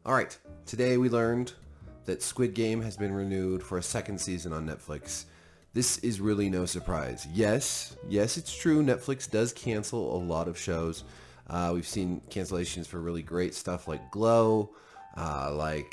All right, today we learned that Squid Game has been renewed for a second season on Netflix. This is really no surprise. Yes, it's true. Netflix does cancel a lot of shows. We've seen cancellations for really great stuff like Glow, The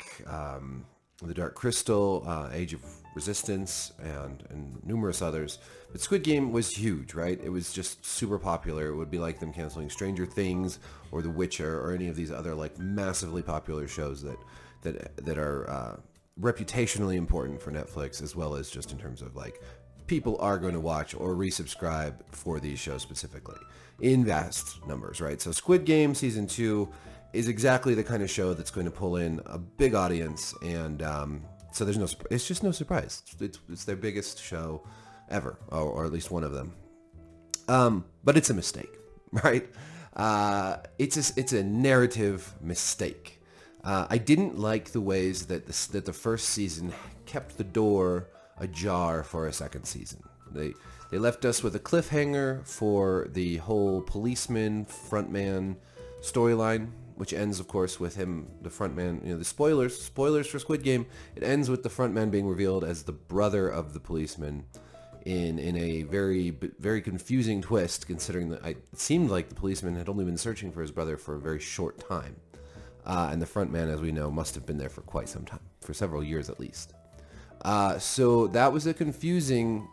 Dark Crystal, Age of Resistance, and numerous others. But Squid Game was huge, right? It was just super popular. It would be like them canceling Stranger Things or The Witcher or any of these other like massively popular shows that are reputationally important for Netflix, as well as just in terms of like people are going to watch or resubscribe for these shows specifically in vast numbers, right? So Squid Game season 2 is exactly the kind of show that's going to pull in a big audience, and so it's just no surprise. It's their biggest show ever, or at least one of them. But it's a mistake, right? It's a narrative mistake. I didn't like the ways that the first season kept the door ajar for a second season. They left us with a cliffhanger for the whole policeman frontman storyline, which ends, of course, with him, the frontman. The spoilers for Squid Game. It ends with the frontman being revealed as the brother of the policeman, in a very, very confusing twist, considering that it seemed like the policeman had only been searching for his brother for a very short time. And the front man, as we know, must have been there for quite some time, for several years at least. So that was a confusing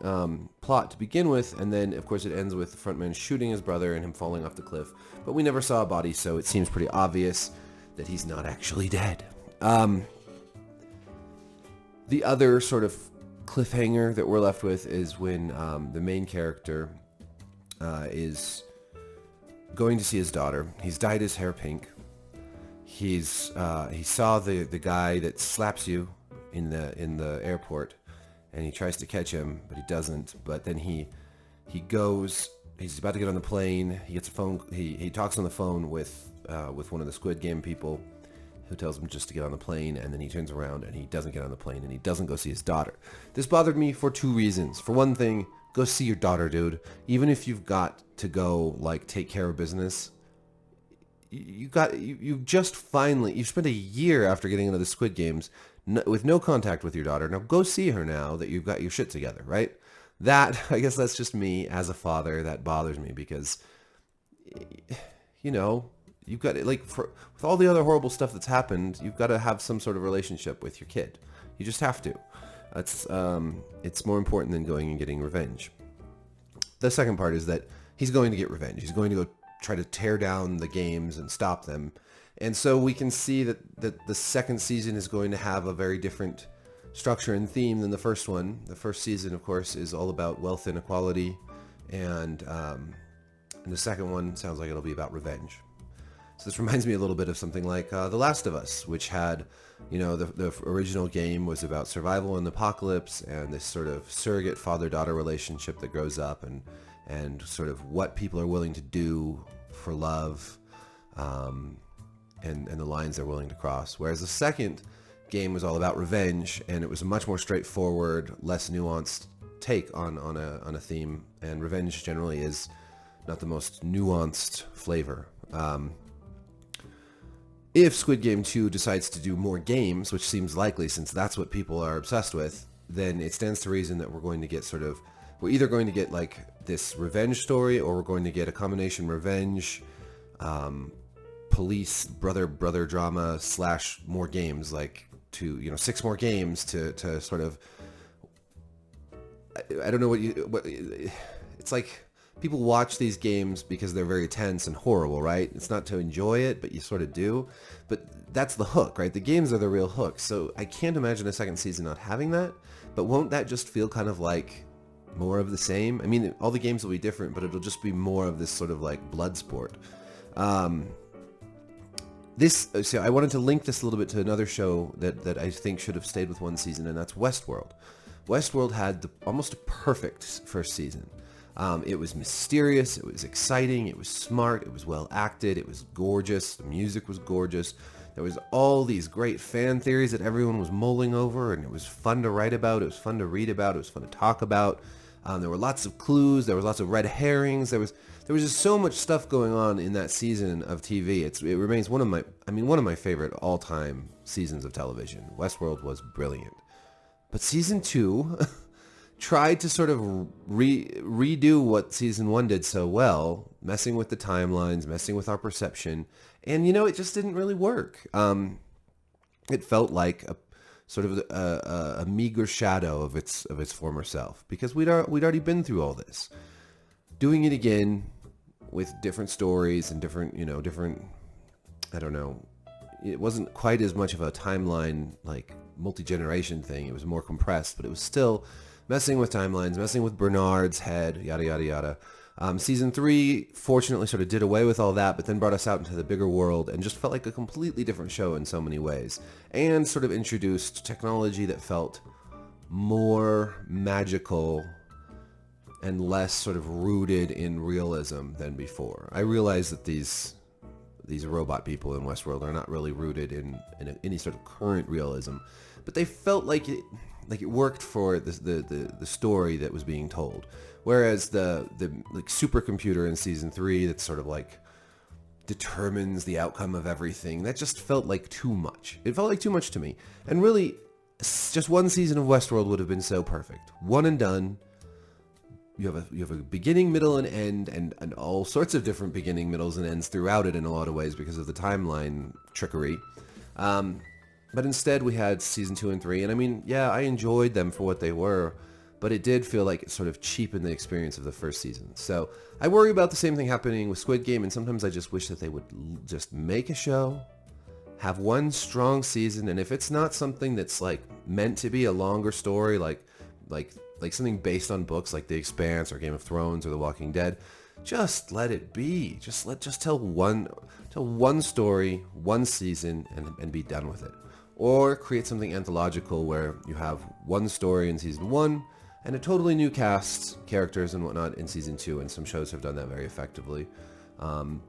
plot to begin with, and then, of course, it ends with the front man shooting his brother and him falling off the cliff. But we never saw a body, so it seems pretty obvious that he's not actually dead. The other sort of cliffhanger that we're left with is when the main character is going to see his daughter. He's dyed his hair pink. He saw the guy that slaps you in the airport, and he tries to catch him, but he doesn't. But then he goes. He's about to get on the plane. He gets a phone. He talks on the phone with one of the Squid Game people, who tells him just to get on the plane, and then he turns around and he doesn't get on the plane, and he doesn't go see his daughter. This bothered me for two reasons. For one thing, go see your daughter, dude. Even if you've got to go like take care of business, you spent a year after getting into the Squid Games with no contact with your daughter. Now go see her now that you've got your shit together, right? That, I guess that's just me as a father. That bothers me because, you've got it, with all the other horrible stuff that's happened, you've got to have some sort of relationship with your kid. You just have to. It's more important than going and getting revenge. The second part is that he's going to get revenge. He's going to go try to tear down the games and stop them. And so we can see that the second season is going to have a very different structure and theme than the first one. The first season, of course, is all about wealth inequality, and the second one sounds like it'll be about revenge. So this reminds me a little bit of something like The Last of Us, which had, the original game was about survival in the apocalypse and this sort of surrogate father-daughter relationship that grows up and sort of what people are willing to do for love, and the lines they're willing to cross. Whereas the second game was all about revenge, and it was a much more straightforward, less nuanced take on a theme, and revenge generally is not the most nuanced flavor. If Squid Game 2 decides to do more games, which seems likely since that's what people are obsessed with, then it stands to reason that we're either going to get like this revenge story, or we're going to get a combination revenge, police brother drama / more games, like 6 more games to sort of, I don't know what it's like. People watch these games because they're very tense and horrible, right? It's not to enjoy it, but you sort of do. But that's the hook, right? The games are the real hook. So I can't imagine a second season not having that. But won't that just feel kind of like more of the same? I mean, all the games will be different, but it'll just be more of this sort of like blood sport. So I wanted to link this a little bit to another show that I think should have stayed with one season, and that's Westworld. Westworld had almost a perfect first season. It was mysterious, it was exciting, it was smart, it was well acted, it was gorgeous, the music was gorgeous. There was all these great fan theories that everyone was mulling over, and it was fun to write about, it was fun to read about, it was fun to talk about. There were lots of clues. There was lots of red herrings. There was just so much stuff going on in that season of TV. It remains one of my favorite all-time seasons of television. Westworld was brilliant. But season 2 tried to sort of redo what season 1 did so well, messing with the timelines, messing with our perception, and it just didn't really work. It felt like a sort of a meager shadow of its former self, because we'd already been through all this. Doing it again with different stories and different, I don't know, it wasn't quite as much of a timeline, like multi-generation thing. It was more compressed, but it was still messing with timelines, messing with Bernard's head, yada, yada, yada. Season 3 fortunately sort of did away with all that, but then brought us out into the bigger world and just felt like a completely different show in so many ways, and sort of introduced technology that felt more magical and less sort of rooted in realism than before. I realize that these robot people in Westworld are not really rooted in any sort of current realism, but they felt like it worked for the story that was being told. Whereas the like supercomputer in season 3 that sort of like determines the outcome of everything, that just felt like too much. It felt like too much to me. And really, just one season of Westworld would have been so perfect. One and done. You have a beginning, middle, and end, and all sorts of different beginning, middles, and ends throughout it in a lot of ways because of the timeline trickery. But instead, we had season 2 and 3, and I mean, yeah, I enjoyed them for what they were, but it did feel like it sort of cheapened the experience of the first season. So I worry about the same thing happening with Squid Game, and sometimes I just wish that they would just make a show, have one strong season, and if it's not something that's like meant to be a longer story, like something based on books like The Expanse or Game of Thrones or The Walking Dead, just let it be. Just tell one story, one season, and be done with it. Or create something anthological where you have one story in season 1 and a totally new cast, characters and whatnot in season 2. And some shows have done that very effectively. And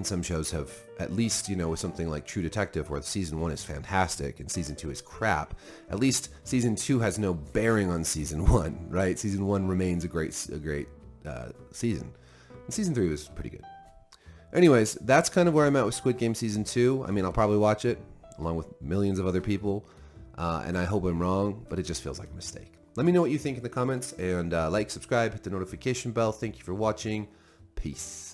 some shows have, at least, with something like True Detective, where season 1 is fantastic and season 2 is crap, at least season 2 has no bearing on season 1, right? Season 1 remains a great season. And season 3 was pretty good. Anyways, that's kind of where I'm at with Squid Game season 2. I mean, I'll probably watch it along with millions of other people, and I hope I'm wrong, but it just feels like a mistake. Let me know what you think in the comments, and like, subscribe, hit the notification bell. Thank you for watching. Peace.